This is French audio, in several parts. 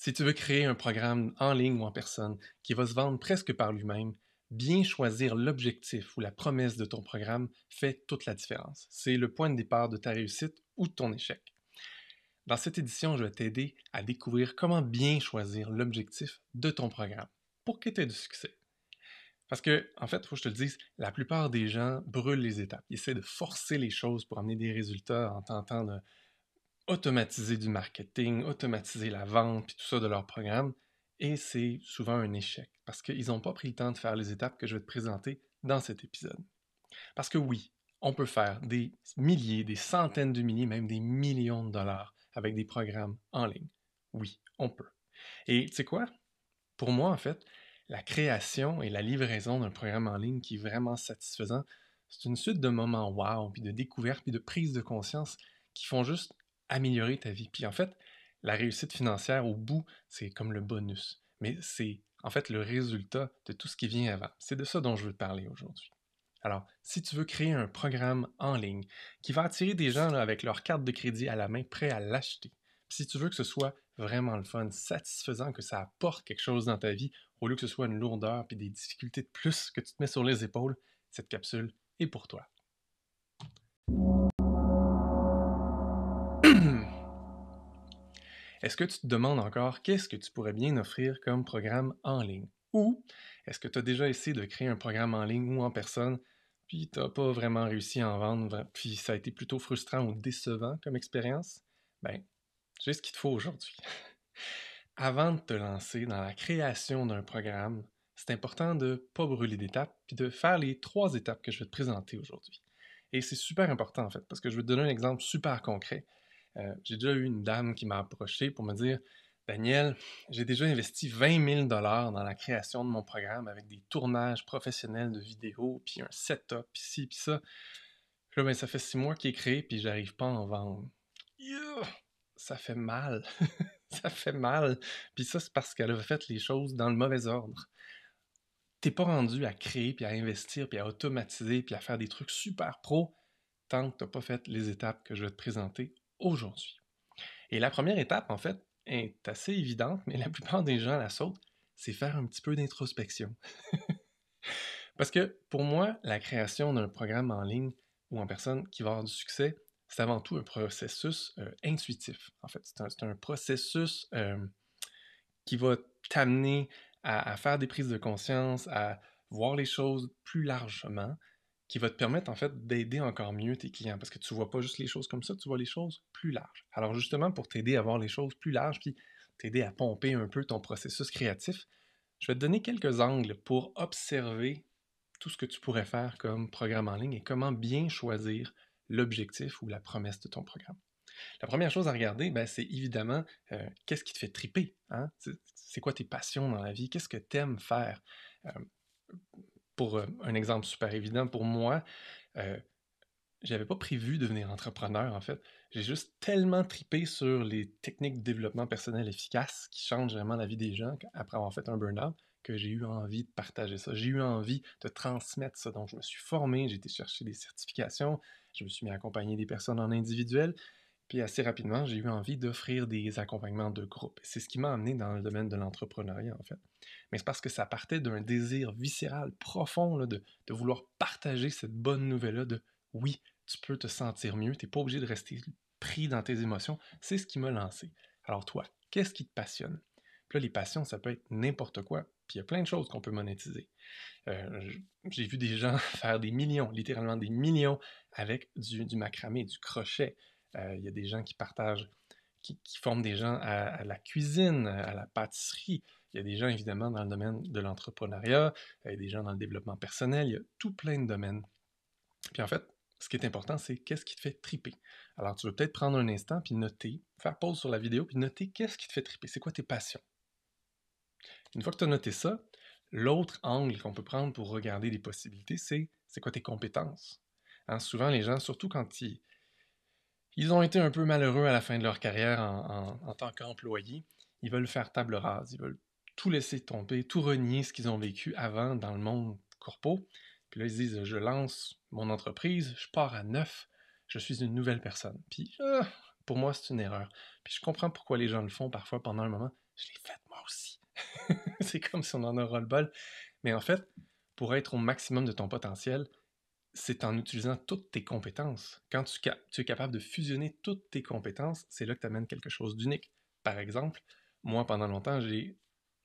Si tu veux créer un programme en ligne ou en personne qui va se vendre presque par lui-même, bien choisir l'objectif ou la promesse de ton programme fait toute la différence. C'est le point de départ de ta réussite ou de ton échec. Dans cette édition, je vais t'aider à découvrir comment bien choisir l'objectif de ton programme pour que tu aies du succès. Parce que, en fait, il faut que je te le dise, la plupart des gens brûlent les étapes. Ils essaient de forcer les choses pour amener des résultats en tentant de automatiser du marketing, automatiser la vente, puis tout ça de leur programme. Et c'est souvent un échec parce qu'ils n'ont pas pris le temps de faire les étapes que je vais te présenter dans cet épisode. Parce que oui, on peut faire des milliers, des centaines de milliers, même des millions de dollars avec des programmes en ligne. Oui, on peut. Et tu sais quoi? Pour moi, en fait, la création et la livraison d'un programme en ligne qui est vraiment satisfaisant, c'est une suite de moments wow, puis de découvertes, puis de prises de conscience qui font juste améliorer ta vie. Puis en fait, la réussite financière au bout, c'est comme le bonus. Mais c'est en fait le résultat de tout ce qui vient avant. C'est de ça dont je veux te parler aujourd'hui. Alors, si tu veux créer un programme en ligne qui va attirer des gens là, avec leur carte de crédit à la main, prêts à l'acheter, si tu veux que ce soit vraiment le fun, satisfaisant, que ça apporte quelque chose dans ta vie, au lieu que ce soit une lourdeur et des difficultés de plus que tu te mets sur les épaules, cette capsule est pour toi. Est-ce que tu te demandes encore qu'est-ce que tu pourrais bien offrir comme programme en ligne? Ou est-ce que tu as déjà essayé de créer un programme en ligne ou en personne, puis tu n'as pas vraiment réussi à en vendre, puis ça a été plutôt frustrant ou décevant comme expérience? Ben, j'ai ce qu'il te faut aujourd'hui. Avant de te lancer dans la création d'un programme, c'est important de ne pas brûler d'étapes, puis de faire les 3 étapes que je vais te présenter aujourd'hui. Et c'est super important en fait, parce que je vais te donner un exemple super concret. J'ai déjà eu une dame qui m'a approché pour me dire Daniel, j'ai déjà investi 20 000 dans la création de mon programme avec des tournages professionnels de vidéos, puis un setup, puis ci, puis ça. Puis là, ben, ça fait 6 mois qu'il est créé, puis j'arrive pas à en vendre. Yeah! Ça fait mal. Ça fait mal. Puis ça, c'est parce qu'elle a fait les choses dans le mauvais ordre. T'es pas rendu à créer, puis à investir, puis à automatiser, puis à faire des trucs super pro tant que t'as pas fait les étapes que je vais te présenter aujourd'hui. Et la première étape, en fait, est assez évidente, mais la plupart des gens la sautent, c'est faire un petit peu d'introspection. Parce que pour moi, la création d'un programme en ligne ou en personne qui va avoir du succès, c'est avant tout un processus intuitif. En fait, c'est un processus qui va t'amener à faire des prises de conscience, à voir les choses plus largement, qui va te permettre en fait d'aider encore mieux tes clients parce que tu ne vois pas juste les choses comme ça, tu vois les choses plus larges. Alors justement, pour t'aider à voir les choses plus larges, puis t'aider à pomper un peu ton processus créatif, je vais te donner quelques angles pour observer tout ce que tu pourrais faire comme programme en ligne et comment bien choisir l'objectif ou la promesse de ton programme. La première chose à regarder, ben, c'est évidemment qu'est-ce qui te fait triper. Hein? C'est quoi tes passions dans la vie? Qu'est-ce que tu aimes faire? Euh, pour un exemple super évident, pour moi, euh, j'avais pas prévu de devenir entrepreneur, en fait. J'ai juste tellement tripé sur les techniques de développement personnel efficaces qui changent vraiment la vie des gens après avoir fait un burn-out que j'ai eu envie de partager ça. J'ai eu envie de transmettre ça. Donc, je me suis formé, j'ai été chercher des certifications, je me suis mis à accompagner des personnes en individuel, puis assez rapidement, j'ai eu envie d'offrir des accompagnements de groupe. C'est ce qui m'a amené dans le domaine de l'entrepreneuriat, en fait. Mais c'est parce que ça partait d'un désir viscéral, profond, là, de vouloir partager cette bonne nouvelle-là de oui, tu peux te sentir mieux, tu n'es pas obligé de rester pris dans tes émotions. C'est ce qui m'a lancé. Alors toi, qu'est-ce qui te passionne? Puis là, les passions, ça peut être n'importe quoi. Puis il y a plein de choses qu'on peut monétiser. J'ai vu des gens faire des millions, littéralement des millions, avec du macramé, du crochet. Il y a des gens qui partagent, qui forment des gens à la cuisine, à la pâtisserie. Il y a des gens, évidemment, dans le domaine de l'entrepreneuriat, il y a des gens dans le développement personnel, il y a tout plein de domaines. Puis en fait, ce qui est important, c'est qu'est-ce qui te fait triper. Alors, tu veux peut-être prendre un instant, puis noter, faire pause sur la vidéo, puis noter qu'est-ce qui te fait triper, c'est quoi tes passions. Une fois que tu as noté ça, l'autre angle qu'on peut prendre pour regarder les possibilités, c'est quoi tes compétences. Hein, souvent, les gens, surtout quand ils ont été un peu malheureux à la fin de leur carrière en tant qu'employés, ils veulent faire table rase, ils veulent tout laisser tomber, tout renier ce qu'ils ont vécu avant dans le monde corpo. Puis là, ils se disent, je lance mon entreprise, je pars à neuf, je suis une nouvelle personne. Puis pour moi, c'est une erreur. Puis je comprends pourquoi les gens le font parfois pendant un moment, Je l'ai faite moi aussi. C'est comme si on en a ras-le-bol. Mais en fait, pour être au maximum de ton potentiel, c'est en utilisant toutes tes compétences. Quand tu es capable de fusionner toutes tes compétences, c'est là que tu amènes quelque chose d'unique. Par exemple, moi, pendant longtemps, j'ai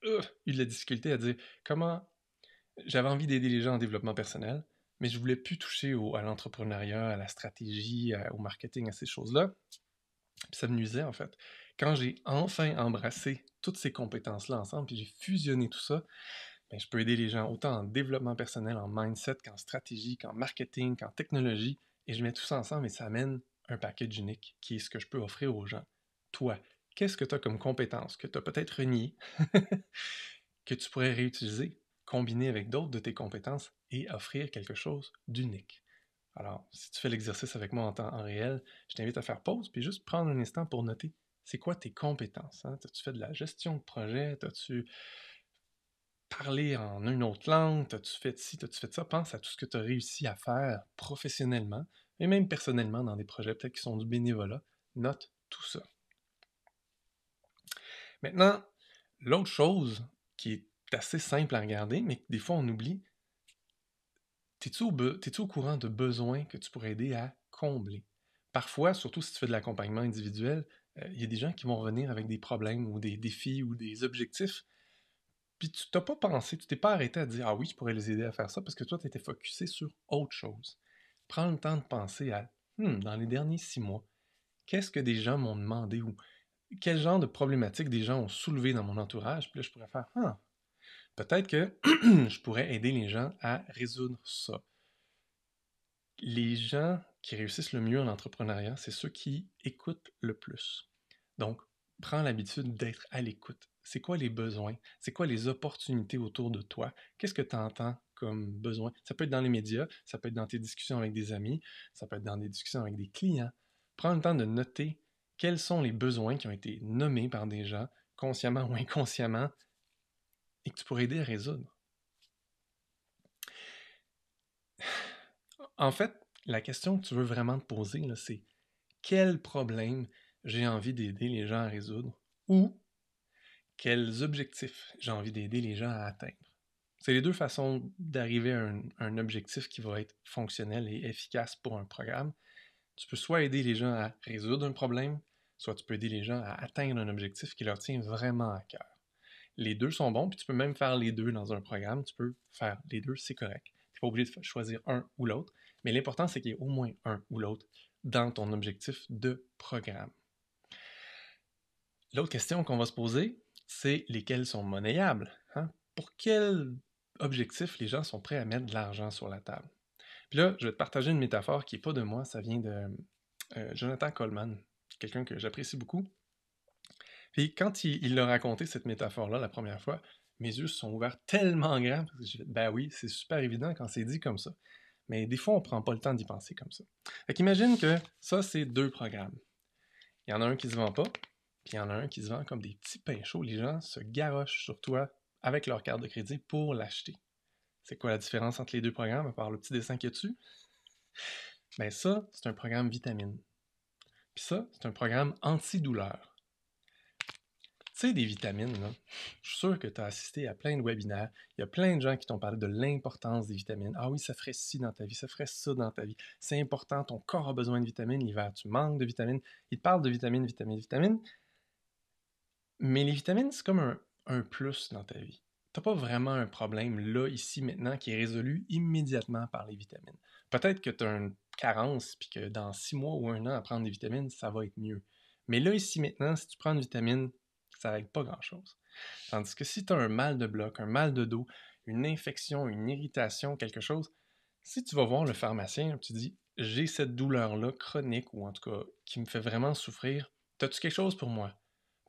eu de la difficulté à dire comment j'avais envie d'aider les gens en développement personnel, mais je voulais plus toucher à l'entrepreneuriat, à la stratégie, au marketing, à ces choses-là. Puis ça me nuisait, en fait. Quand j'ai enfin embrassé toutes ces compétences-là ensemble, puis j'ai fusionné tout ça, ben, je peux aider les gens autant en développement personnel, en mindset, qu'en stratégie, qu'en marketing, qu'en technologie, et je mets tout ça ensemble et ça amène un package unique qui est ce que je peux offrir aux gens. Toi, qu'est-ce que tu as comme compétences que tu as peut-être reniées, que tu pourrais réutiliser, combiner avec d'autres de tes compétences et offrir quelque chose d'unique? Alors, si tu fais l'exercice avec moi en temps en réel, je t'invite à faire pause puis juste prendre un instant pour noter c'est quoi tes compétences. Hein? As-tu fait de la gestion de projet? As-tu parlé en une autre langue? T'as-tu fait ci? T'as-tu fait ça? Pense à tout ce que tu as réussi à faire professionnellement et même personnellement dans des projets peut-être qui sont du bénévolat. Note tout ça. Maintenant, l'autre chose qui est assez simple à regarder, mais que des fois on oublie, t'es-tu au courant de besoins que tu pourrais aider à combler? Parfois, surtout si tu fais de l'accompagnement individuel, il y a des gens qui vont revenir avec des problèmes ou des défis ou des objectifs. Puis tu t'as pas pensé, tu t'es pas arrêté à dire ah oui, je pourrais les aider à faire ça parce que toi, tu étais focusé sur autre chose. Prends le temps de penser à dans les derniers 6 mois, qu'est-ce que des gens m'ont demandé ou quel genre de problématiques des gens ont soulevé dans mon entourage, puis là, je pourrais faire peut-être que je pourrais aider les gens à résoudre ça. Les gens qui réussissent le mieux en entrepreneuriat, c'est ceux qui écoutent le plus. Donc, prends l'habitude d'être à l'écoute. C'est quoi les besoins? C'est quoi les opportunités autour de toi? Qu'est-ce que tu entends comme besoin? Ça peut être dans les médias, ça peut être dans tes discussions avec des amis, ça peut être dans des discussions avec des clients. Prends le temps de noter quels sont les besoins qui ont été nommés par des gens, consciemment ou inconsciemment, et que tu pourrais aider à résoudre. En fait, la question que tu veux vraiment te poser, là, c'est quel problème j'ai envie d'aider les gens à résoudre ou quels objectifs j'ai envie d'aider les gens à atteindre. C'est les deux façons d'arriver à un objectif qui va être fonctionnel et efficace pour un programme. Tu peux soit aider les gens à résoudre un problème, soit tu peux aider les gens à atteindre un objectif qui leur tient vraiment à cœur. Les deux sont bons, puis tu peux même faire les deux dans un programme. Tu peux faire les deux, c'est correct. Tu n'es pas obligé de choisir un ou l'autre, mais l'important, c'est qu'il y ait au moins un ou l'autre dans ton objectif de programme. L'autre question qu'on va se poser, c'est lesquels sont monnayables. Hein? Pour quel objectif les gens sont prêts à mettre de l'argent sur la table? Puis là, je vais te partager une métaphore qui n'est pas de moi, ça vient de Jonathan Coleman, quelqu'un que j'apprécie beaucoup. Puis quand il a raconté cette métaphore-là la première fois, mes yeux se sont ouverts tellement grands parce que j'ai fait, ben oui, c'est super évident quand c'est dit comme ça. Mais des fois, on prend pas le temps d'y penser comme ça. Fait qu'imagine que ça, c'est 2 programmes. Il y en a un qui se vend pas, puis il y en a un qui se vend comme des petits pains chauds. Les gens se garochent sur toi avec leur carte de crédit pour l'acheter. C'est quoi la différence entre les 2 programmes, à part le petit dessin qu'il y a dessus? Ben ça, c'est un programme vitamine. Puis ça, c'est un programme antidouleur. Tu sais, des vitamines, là, je suis sûr que tu as assisté à plein de webinaires. Il y a plein de gens qui t'ont parlé de l'importance des vitamines. Ah oui, ça ferait ci dans ta vie, ça ferait ça dans ta vie. C'est important, ton corps a besoin de vitamines. L'hiver, tu manques de vitamines. Ils te parlent de vitamines, vitamines, vitamines. Mais les vitamines, c'est comme un plus dans ta vie. Tu n'as pas vraiment un problème là, ici, maintenant, qui est résolu immédiatement par les vitamines. Peut-être que tu as une carence, puis que dans 6 mois ou 1 an à prendre des vitamines, ça va être mieux. Mais là, ici, maintenant, si tu prends une vitamine, ça règle pas grand-chose. Tandis que si tu as un mal de bloc, un mal de dos, une infection, une irritation, quelque chose, si tu vas voir le pharmacien, tu dis j'ai cette douleur-là chronique, ou en tout cas qui me fait vraiment souffrir, as-tu quelque chose pour moi?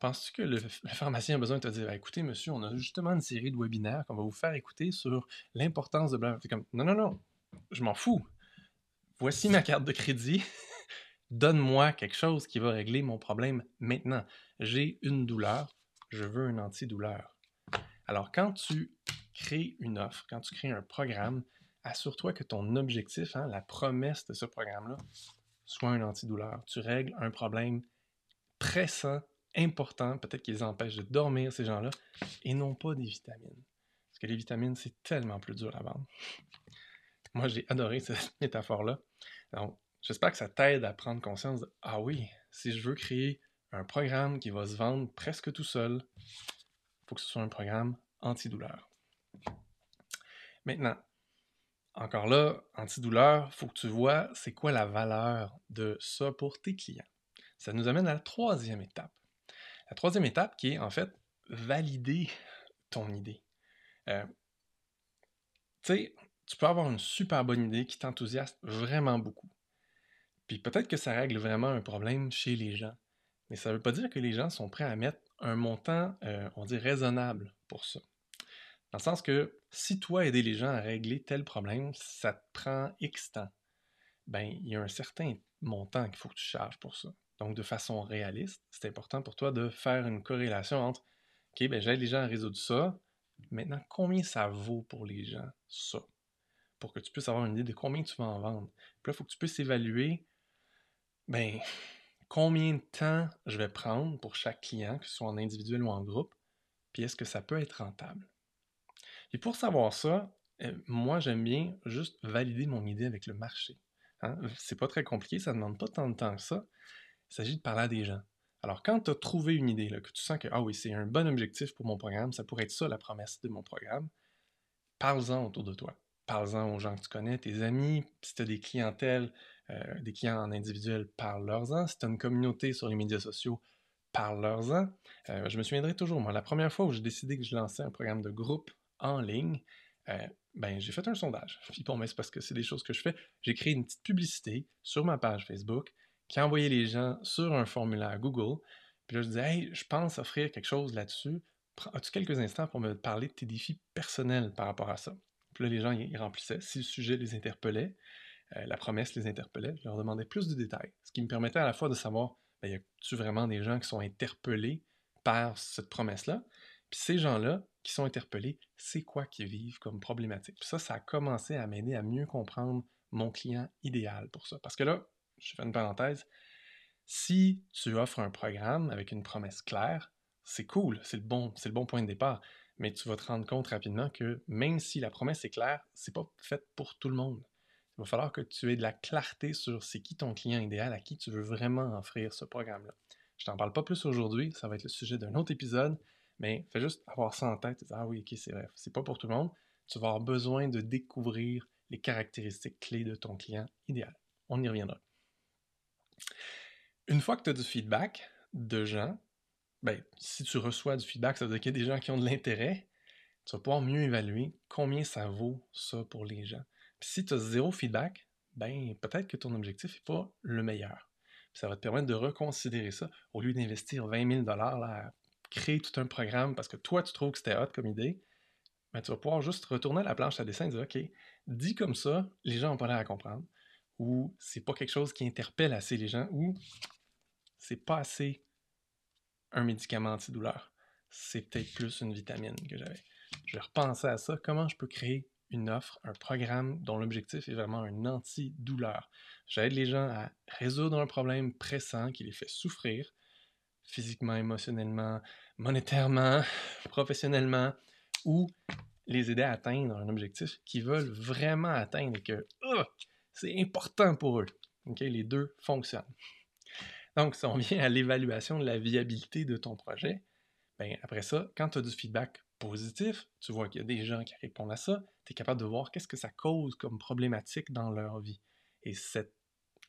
Penses-tu que le pharmacien a besoin de te dire écoutez, monsieur, on a justement une série de webinaires qu'on va vous faire écouter sur l'importance de blanc. C'est comme non, non, non, je m'en fous. Voici ma carte de crédit. Donne-moi quelque chose qui va régler mon problème maintenant. J'ai une douleur, je veux un antidouleur. Alors, quand tu crées une offre, quand tu crées un programme, assure-toi que ton objectif, la promesse de ce programme-là, soit un antidouleur. Tu règles un problème pressant important, peut-être qu'ils les empêchent de dormir, ces gens-là, et non pas des vitamines. Parce que les vitamines, c'est tellement plus dur à vendre. Moi, j'ai adoré cette métaphore-là. Donc, j'espère que ça t'aide à prendre conscience de ah oui, si je veux créer un programme qui va se vendre presque tout seul, il faut que ce soit un programme antidouleur. Maintenant, encore là, antidouleur, il faut que tu vois c'est quoi la valeur de ça pour tes clients. Ça nous amène à la troisième étape. La troisième étape qui est en fait valider ton idée. Tu sais, tu peux avoir une super bonne idée qui t'enthousiasme vraiment beaucoup. Puis peut-être que ça règle vraiment un problème chez les gens. Mais ça ne veut pas dire que les gens sont prêts à mettre un montant, on dit, raisonnable pour ça. Dans le sens que si toi, aider les gens à régler tel problème, ça te prend X temps, ben il y a un certain montant qu'il faut que tu charges pour ça. Donc, de façon réaliste, c'est important pour toi de faire une corrélation entre OK, ben j'aide les gens à résoudre ça. Maintenant, combien ça vaut pour les gens, ça? Pour que tu puisses avoir une idée de combien tu vas en vendre. Puis là, il faut que tu puisses évaluer, ben, combien de temps je vais prendre pour chaque client, que ce soit en individuel ou en groupe, puis est-ce que ça peut être rentable. Et pour savoir ça, moi, j'aime bien juste valider mon idée avec le marché. Hein? C'est pas très compliqué, ça ne demande pas tant de temps que ça. Il s'agit de parler à des gens. Alors, quand tu as trouvé une idée, là, que tu sens que, ah oui, c'est un bon objectif pour mon programme, ça pourrait être ça la promesse de mon programme, parle-en autour de toi. Parle-en aux gens que tu connais, tes amis. Si tu as des clientèles, des clients en individuel, parle-leur-en. Si tu as une communauté sur les médias sociaux, parle-leur-en. Je me souviendrai toujours, moi, la première fois où j'ai décidé que je lançais un programme de groupe en ligne, ben, j'ai fait un sondage. Puis bon, mais c'est parce que c'est des choses que je fais. J'ai créé une petite publicité sur ma page Facebook qui envoyait les gens sur un formulaire Google. Puis là, je disais, hey, je pense offrir quelque chose là-dessus. As-tu quelques instants pour me parler de tes défis personnels par rapport à ça? Puis là, les gens, ils remplissaient. Si le sujet les interpellait, la promesse les interpellait, je leur demandais plus de détails. Ce qui me permettait à la fois de savoir, ben, y a-tu vraiment des gens qui sont interpellés par cette promesse-là? Puis ces gens-là qui sont interpellés, c'est quoi qu'ils vivent comme problématique? Puis ça a commencé à m'aider à mieux comprendre mon client idéal pour ça. Parce que là, je fais une parenthèse, si tu offres un programme avec une promesse claire, c'est cool, c'est le bon point de départ. Mais tu vas te rendre compte rapidement que même si la promesse est claire, c'est pas fait pour tout le monde. Il va falloir que tu aies de la clarté sur c'est qui ton client idéal, à qui tu veux vraiment offrir ce programme-là. Je t'en parle pas plus aujourd'hui, ça va être le sujet d'un autre épisode, mais fais juste avoir ça en tête et dire, ah oui, ok, c'est vrai, c'est pas pour tout le monde. Tu vas avoir besoin de découvrir les caractéristiques clés de ton client idéal. On y reviendra. Une fois que tu as du feedback de gens, ben, si tu reçois du feedback, ça veut dire qu'il y a des gens qui ont de l'intérêt, tu vas pouvoir mieux évaluer combien ça vaut ça pour les gens. Puis si tu as zéro feedback, ben peut-être que ton objectif n'est pas le meilleur. Puis ça va te permettre de reconsidérer ça. Au lieu d'investir 20 000 là, à créer tout un programme parce que toi, tu trouves que c'était hot comme idée, ben, tu vas pouvoir juste retourner à la planche à dessin et dire OK, dit comme ça, les gens n'ont pas l'air à comprendre. Ou c'est pas quelque chose qui interpelle assez les gens, ou c'est pas assez un médicament antidouleur. C'est peut-être plus une vitamine que j'avais. Je vais repenser à ça. Comment je peux créer une offre, un programme dont l'objectif est vraiment un antidouleur. J'aide les gens à résoudre un problème pressant qui les fait souffrir, physiquement, émotionnellement, monétairement, professionnellement, ou les aider à atteindre un objectif qu'ils veulent vraiment atteindre et que c'est important pour eux. Okay? Les deux fonctionnent. Donc, si on vient à l'évaluation de la viabilité de ton projet, ben après ça, quand tu as du feedback positif, tu vois qu'il y a des gens qui répondent à ça, tu es capable de voir qu'est-ce que ça cause comme problématique dans leur vie. Et cette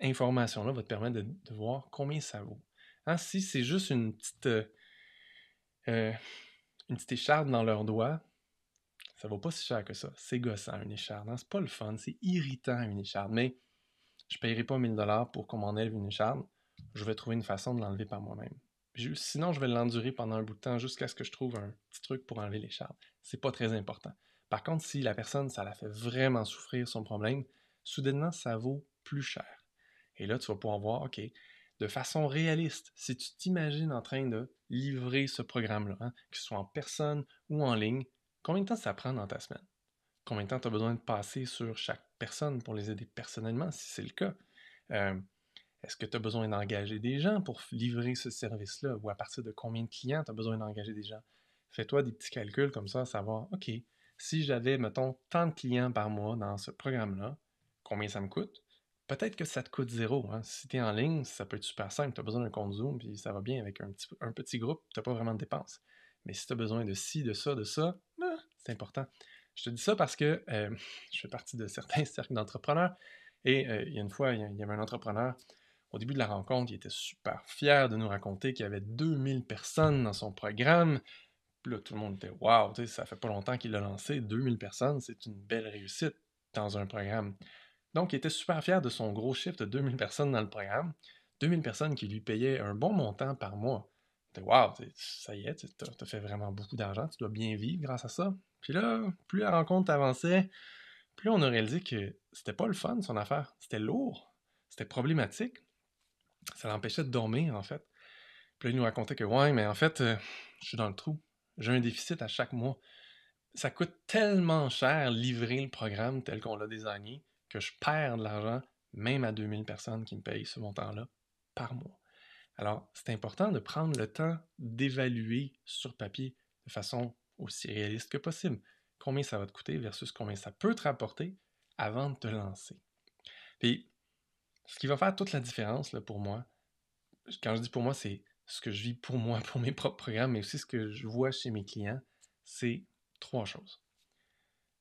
information-là va te permettre de voir combien ça vaut. Hein, si c'est juste une petite écharde dans leur doigt, ça vaut pas si cher que ça. C'est gossant, une écharde. Hein? C'est pas le fun, c'est irritant, une écharde. Mais je ne paierai pas 1000 $ pour qu'on m'enlève une écharde. Je vais trouver une façon de l'enlever par moi-même. Sinon, je vais l'endurer pendant un bout de temps jusqu'à ce que je trouve un petit truc pour enlever l'écharde. C'est pas très important. Par contre, si la personne, ça la fait vraiment souffrir son problème, soudainement, ça vaut plus cher. Et là, tu vas pouvoir voir, OK, de façon réaliste, si tu t'imagines en train de livrer ce programme-là, hein, que ce soit en personne ou en ligne, combien de temps ça prend dans ta semaine? Combien de temps tu as besoin de passer sur chaque personne pour les aider personnellement, si c'est le cas? Euh, Est-ce que tu as besoin d'engager des gens pour livrer ce service-là? Ou à partir de combien de clients tu as besoin d'engager des gens? Fais-toi des petits calculs comme ça, à savoir, OK, si j'avais, mettons, tant de clients par mois dans ce programme-là, combien ça me coûte? Peut-être que ça te coûte zéro. Hein. Si tu es en ligne, ça peut être super simple. Tu as besoin d'un compte Zoom, puis ça va bien avec un petit groupe, tu n'as pas vraiment de dépenses. Mais si tu as besoin de ci, de ça, c'est important. Je te dis ça parce que je fais partie de certains cercles d'entrepreneurs et il y a une fois, il y avait un entrepreneur, au début de la rencontre, il était super fier de nous raconter qu'il y avait 2000 personnes dans son programme. Puis là, tout le monde était wow, ça fait pas longtemps qu'il l'a lancé, 2000 personnes, c'est une belle réussite dans un programme. Donc, il était super fier de son gros chiffre de 2000 personnes dans le programme, 2000 personnes qui lui payaient un bon montant par mois. Wow, ça y est, tu as fait vraiment beaucoup d'argent, tu dois bien vivre grâce à ça. Puis là, plus la rencontre avançait, plus on a réalisé que c'était pas le fun, son affaire. C'était lourd, c'était problématique, ça l'empêchait de dormir, en fait. Puis là, il nous racontait que, ouais, mais en fait, je suis dans le trou. J'ai un déficit à chaque mois. Ça coûte tellement cher livrer le programme tel qu'on l'a désigné que je perds de l'argent, même à 2000 personnes qui me payent ce montant-là par mois. Alors, c'est important de prendre le temps d'évaluer sur papier de façon aussi réaliste que possible combien ça va te coûter versus combien ça peut te rapporter avant de te lancer. Puis, ce qui va faire toute la différence là, pour moi, quand je dis pour moi, c'est ce que je vis pour moi, pour mes propres programmes, mais aussi ce que je vois chez mes clients, c'est trois choses.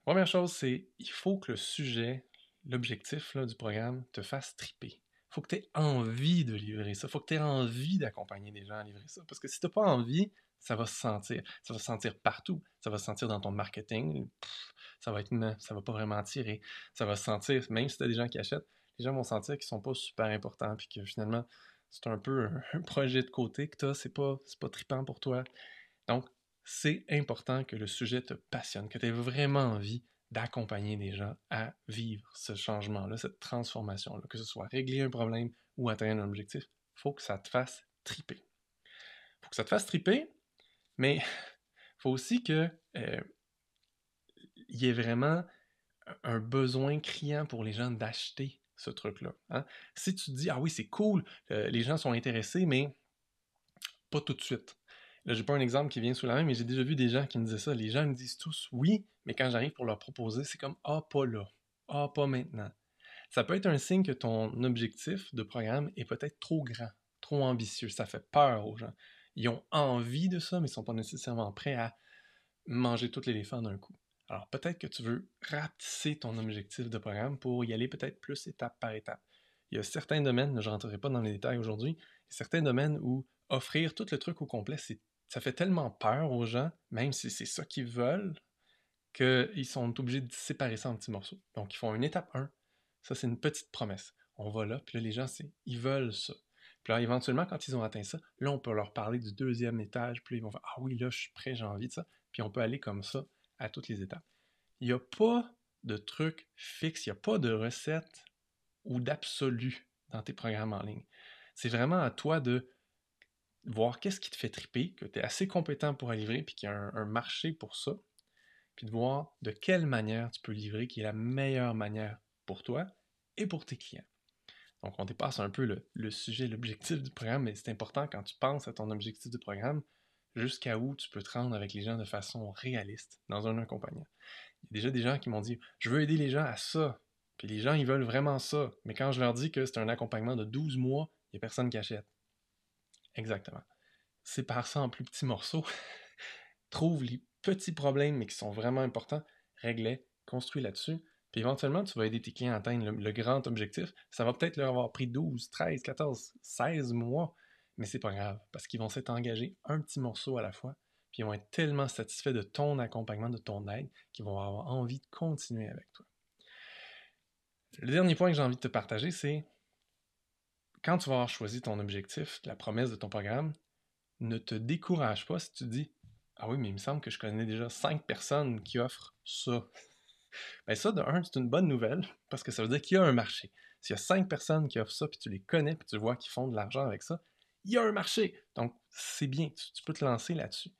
La première chose, c'est il faut que le sujet, l'objectif là, du programme te fasse triper. Il faut que tu aies envie de livrer ça. Il faut que tu aies envie d'accompagner des gens à livrer ça. Parce que si tu n'as pas envie, ça va se sentir. Ça va se sentir partout. Ça va se sentir dans ton marketing. Ça va être ça va pas vraiment attirer. Ça va se sentir, même si tu as des gens qui achètent, les gens vont sentir qu'ils sont pas super importants puis que finalement, c'est un peu un projet de côté que tu as, c'est pas trippant pour toi. Donc, c'est important que le sujet te passionne, que tu aies vraiment envie d'accompagner des gens à vivre ce changement-là, cette transformation-là, que ce soit régler un problème ou atteindre un objectif. Il faut que ça te fasse triper. Il faut que ça te fasse triper, mais il faut aussi que y ait vraiment un besoin criant pour les gens d'acheter ce truc-là. Hein? Si tu te dis, ah oui, c'est cool, les gens sont intéressés, mais pas tout de suite. Là, j'ai pas un exemple qui vient sous la main, mais j'ai déjà vu des gens qui me disaient ça. Les gens me disent tous oui, mais quand j'arrive pour leur proposer, c'est comme ah, pas là. Ah, pas maintenant. Ça peut être un signe que ton objectif de programme est peut-être trop grand, trop ambitieux. Ça fait peur aux gens. Ils ont envie de ça, mais ils sont pas nécessairement prêts à manger tout l'éléphant d'un coup. Alors peut-être que tu veux rapetisser ton objectif de programme pour y aller peut-être plus étape par étape. Il y a certains domaines, je ne rentrerai pas dans les détails aujourd'hui, il y a certains domaines où offrir tout le truc au complet, ça fait tellement peur aux gens, même si c'est ça qu'ils veulent, qu'ils sont obligés de séparer ça en petits morceaux. Donc ils font une étape 1, ça c'est une petite promesse. On va là, puis là les gens, ils veulent ça. Puis là, éventuellement, quand ils ont atteint ça, là, on peut leur parler du deuxième étage, puis là, ils vont faire ah oui, là, je suis prêt, j'ai envie de ça. Puis on peut aller comme ça à toutes les étapes. Il n'y a pas de truc fixe, il n'y a pas de recette ou d'absolu dans tes programmes en ligne. C'est vraiment à toi de voir qu'est-ce qui te fait triper, que tu es assez compétent pour livrer, puis qu'il y a un marché pour ça, puis de voir de quelle manière tu peux livrer, qui est la meilleure manière pour toi et pour tes clients. Donc, on dépasse un peu le sujet, l'objectif du programme, mais c'est important quand tu penses à ton objectif du programme, jusqu'à où tu peux te rendre avec les gens de façon réaliste dans un accompagnement. Il y a déjà des gens qui m'ont dit « Je veux aider les gens à ça ». Puis les gens, ils veulent vraiment ça. Mais quand je leur dis que c'est un accompagnement de 12 mois, il n'y a personne qui achète. Exactement. Sépare ça en plus petits morceaux. Trouve les petits problèmes, mais qui sont vraiment importants. Règle-les, construis là-dessus. Puis éventuellement, tu vas aider tes clients à atteindre le grand objectif. Ça va peut-être leur avoir pris 12, 13, 14, 16 mois, mais c'est pas grave, parce qu'ils vont s'être engagés un petit morceau à la fois, puis ils vont être tellement satisfaits de ton accompagnement, de ton aide, qu'ils vont avoir envie de continuer avec toi. Le dernier point que j'ai envie de te partager, c'est quand tu vas avoir choisi ton objectif, la promesse de ton programme, ne te décourage pas si tu te dis ah oui, mais il me semble que je connais déjà 5 personnes qui offrent ça. Ben ça, de un, c'est une bonne nouvelle, parce que ça veut dire qu'il y a un marché. S'il y a 5 personnes qui offrent ça, puis tu les connais, puis tu vois qu'ils font de l'argent avec ça, il y a un marché. Donc, c'est bien, tu peux te lancer là-dessus.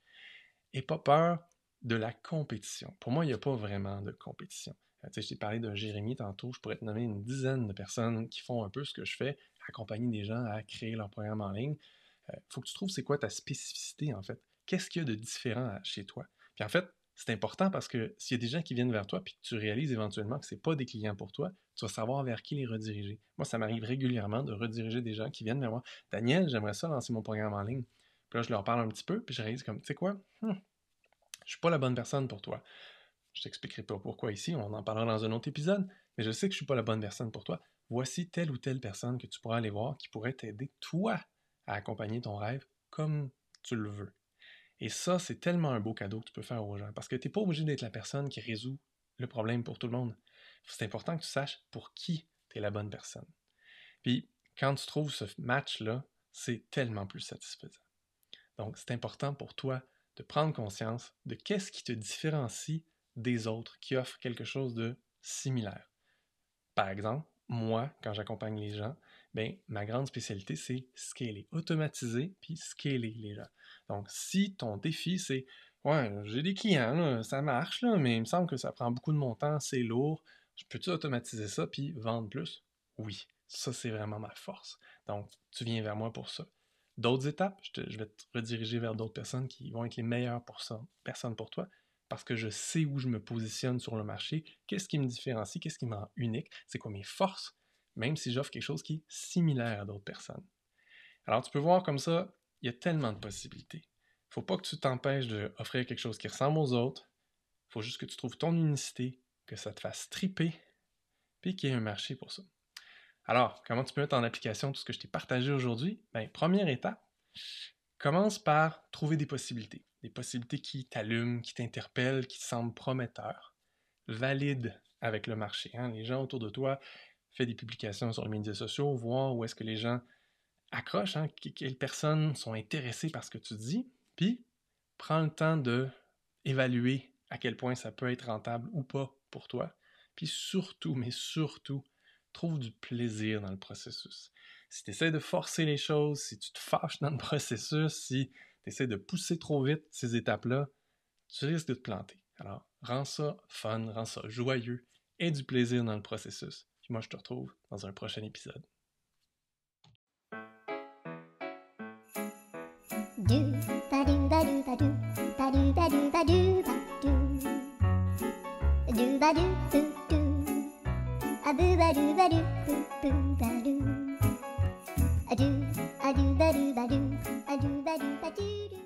Et pas peur de la compétition. Pour moi, il n'y a pas vraiment de compétition. Tu sais, je t'ai parlé d'un Jérémy tantôt, je pourrais te nommer une dizaine de personnes qui font un peu ce que je fais, accompagner des gens à créer leur programme en ligne, il faut que tu trouves c'est quoi ta spécificité en fait. Qu'est-ce qu'il y a de différent chez toi? Puis en fait, c'est important parce que s'il y a des gens qui viennent vers toi puis que tu réalises éventuellement que ce pas des clients pour toi, tu vas savoir vers qui les rediriger. Moi, ça m'arrive régulièrement de rediriger des gens qui viennent vers moi. Daniel, j'aimerais ça lancer mon programme en ligne. Puis là, je leur parle un petit peu, puis je réalise comme, tu sais quoi? Je suis pas la bonne personne pour toi. Je t'expliquerai pas pourquoi ici, on en parlera dans un autre épisode, mais je sais que je suis pas la bonne personne pour toi. Voici telle ou telle personne que tu pourras aller voir qui pourrait t'aider, toi, à accompagner ton rêve comme tu le veux. Et ça, c'est tellement un beau cadeau que tu peux faire aux gens, parce que tu n'es pas obligé d'être la personne qui résout le problème pour tout le monde. C'est important que tu saches pour qui tu es la bonne personne. Puis, quand tu trouves ce match-là, c'est tellement plus satisfaisant. Donc, c'est important pour toi de prendre conscience de qu'est-ce qui te différencie des autres qui offrent quelque chose de similaire. Par exemple, moi, quand j'accompagne les gens, ben, ma grande spécialité, c'est scaler, automatiser puis scaler les gens. Donc, si ton défi, c'est ouais, j'ai des clients, là, ça marche, là, mais il me semble que ça prend beaucoup de mon temps, c'est lourd, peux-tu automatiser ça puis vendre plus? Oui, ça, c'est vraiment ma force. Donc, tu viens vers moi pour ça. D'autres étapes, je vais te rediriger vers d'autres personnes qui vont être les meilleures personnes pour toi parce que je sais où je me positionne sur le marché, qu'est-ce qui me différencie, qu'est-ce qui me rend unique, c'est quoi mes forces, même si j'offre quelque chose qui est similaire à d'autres personnes. Alors, tu peux voir comme ça, il y a tellement de possibilités. Il ne faut pas que tu t'empêches d'offrir quelque chose qui ressemble aux autres. Il faut juste que tu trouves ton unicité, que ça te fasse triper, puis qu'il y ait un marché pour ça. Alors, comment tu peux mettre en application tout ce que je t'ai partagé aujourd'hui? Bien, première étape, commence par trouver des possibilités. Des possibilités qui t'allument, qui t'interpellent, qui te semblent prometteurs. Valide avec le marché. Hein? Les gens autour de toi, fais des publications sur les médias sociaux, voir où est-ce que les gens accrochent, hein? Quelles personnes sont intéressées par ce que tu dis, puis prends le temps de évaluer à quel point ça peut être rentable ou pas pour toi. Puis surtout, mais surtout, trouve du plaisir dans le processus. Si tu essaies de forcer les choses, si tu te fâches dans le processus, si tu essaies de pousser trop vite ces étapes-là, tu risques de te planter. Alors, rends ça fun, rends ça joyeux, aie du plaisir dans le processus. Puis moi, je te retrouve dans un prochain épisode. A do ba do ba do, a do ba do ba do do.